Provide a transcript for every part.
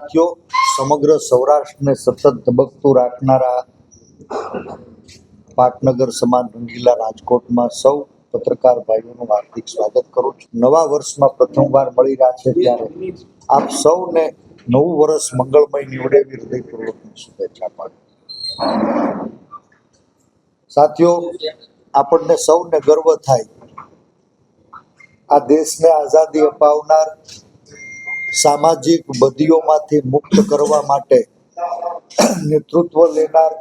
સાથીઓ, સમગ્ર સૌરાષ્ટ્રને સતત ધબકતું રાખનારા પાટનગર સમાન રંગીલા રાજકોટમાં સૌ પત્રકાર ભાઈઓનું હાર્દિક સ્વાગત કરું છું. નવા વર્ષમાં પ્રથમવાર મળી રહ્યા છે ત્યારે આપ સૌને નવું વર્ષ મંગળમય નીવડે એવી હૃદયપૂર્વકની શુભેચ્છા પાઠવું. સાથીઓ, આપણને સૌને ગર્વ થાય આ દેશને આઝાદી અપાવનાર, સામાજિક બદીઓમાંથી મુક્ત કરવા માટે નેતૃત્વ લેનાર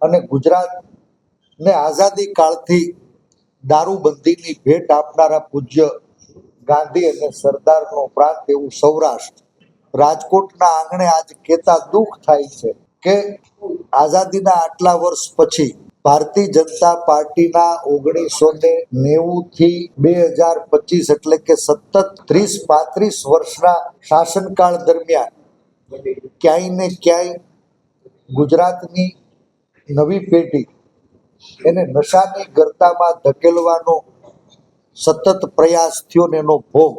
અને ગુજરાતને આઝાદી કાળથી દારૂબંધીની ભેટ આપનારા પૂજ્ય ગાંધી અને સરદારનો પ્રાંત એવું સૌરાષ્ટ્ર, રાજકોટના આંગણે આજ કહેતા દુઃખ થાય છે કે આઝાદીના આટલા વર્ષ પછી ભારતીય જનતા પાર્ટીના 1990 થી 2025 એટલે કે સતત 30-35 વર્ષના શાસનકાળ દરમિયાન ક્યાંય ને ક્યાંય ગુજરાતની નવી પેઢી એને નશાની ગર્તામાં ધકેલવાનો સતત પ્રયાસ થયો ને એનો ભોગ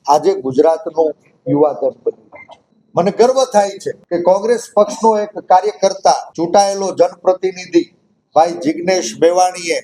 આજે ગુજરાતનું યુવાધન બન્યું છે. મને ગર્વ થાય છે કે કોંગ્રેસ પક્ષનો એક કાર્યકર્તા, ચૂંટાયેલો જનપ્રતિનિધિ ભાઈ જિગ્નેશ મેવાણીએ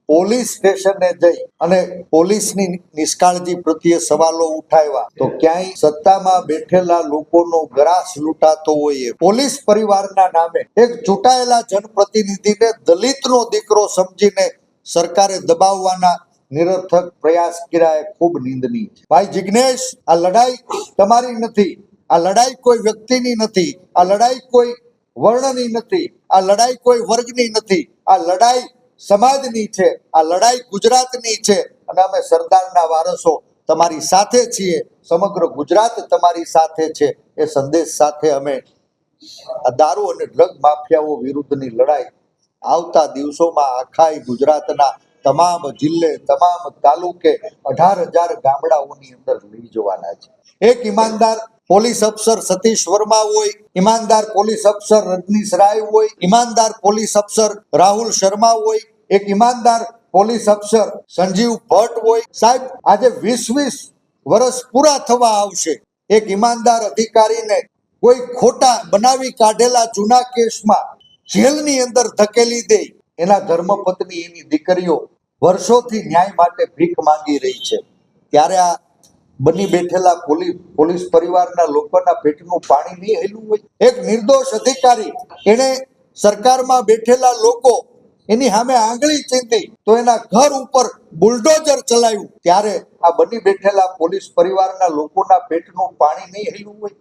પોલીસ સ્ટેશને જઈ અને પોલીસની નિષ્કાળજી પ્રત્યે સવાલો ઉઠાવ્યા તો ક્યાંય સત્તામાં બેઠેલા લોકોનો ગ્રાસ લૂંટાતો હોય પોલીસ પરિવારના નામે એક ચૂંટાયેલા જનપ્રતિનિધિને દલિતનો દીકરો સમજીને સરકારે દબાવવાના નિરર્થક પ્રયાસ કર્યા એ ખૂબ નિંદનીય છે. ભાઈ જિગ્નેશ, આ લડાઈ તમારી નથી, આ લડાઈ કોઈ વ્યક્તિની નથી, આ લડાઈ કોઈ વર્ણની નથી, આ લડાઈ કોઈ વર્ગની નથી, આ લડાઈ સમાજની છે, આ લડાઈ ગુજરાતની છે અને અમે સરદારના વારસો તમારી સાથે છીએ, સમગ્ર ગુજરાત તમારી સાથે છે એ સંદેશ સાથે અમે આ દારૂ અને ડ્રગ માફિયાઓ વિરુદ્ધની લડાઈ આવતા દિવસોમાં આખા ગુજરાતના તમામ જિલ્લે, તમામ તાલુકે 18,000 ગામડાઓની અંદર લઈ જવાના છે. એક ઈમાનદાર પોલીસ અફસર સતીશ વર્મા હોય, ઈમાનદાર પોલીસ અફસર રજનીશ રાય હોય, ઈમાનદાર પોલીસ અફસર રાહુલ શર્મા હોય, એક ઈમાનદાર પોલીસ અફસર સંજીવ ભટ્ટ હોય. સાહેબ, આજે 20-20 વર્ષ પૂરા થવા આવશે. એક ઈમાનદાર અધિકારીને કોઈ ખોટા બનાવી કાઢેલા જૂના કેસમાં જેલની અંદર ધકેલી દે, એના ધર્મપત્ની, એની દીકરીઓ વર્ષોથી ન્યાય માટે ભીખ માંગી રહી છે. ત્યારે આ બની બેઠેલા પોલીસ પરિવારના લોકોના પેટનું પાણી નહીં હેલું હોય? એક નિર્દોષ અધિકારી, એને સરકારમાં બેઠેલા લોકો એની સામે આંગળી ચીંધી તો એના ઘર ઉપર બુલડોઝર ચલાવ્યું, ત્યારે આ બની બેઠેલા પોલીસ પરિવારના લોકોના પેટનું પાણી નહીં હેલું હોય?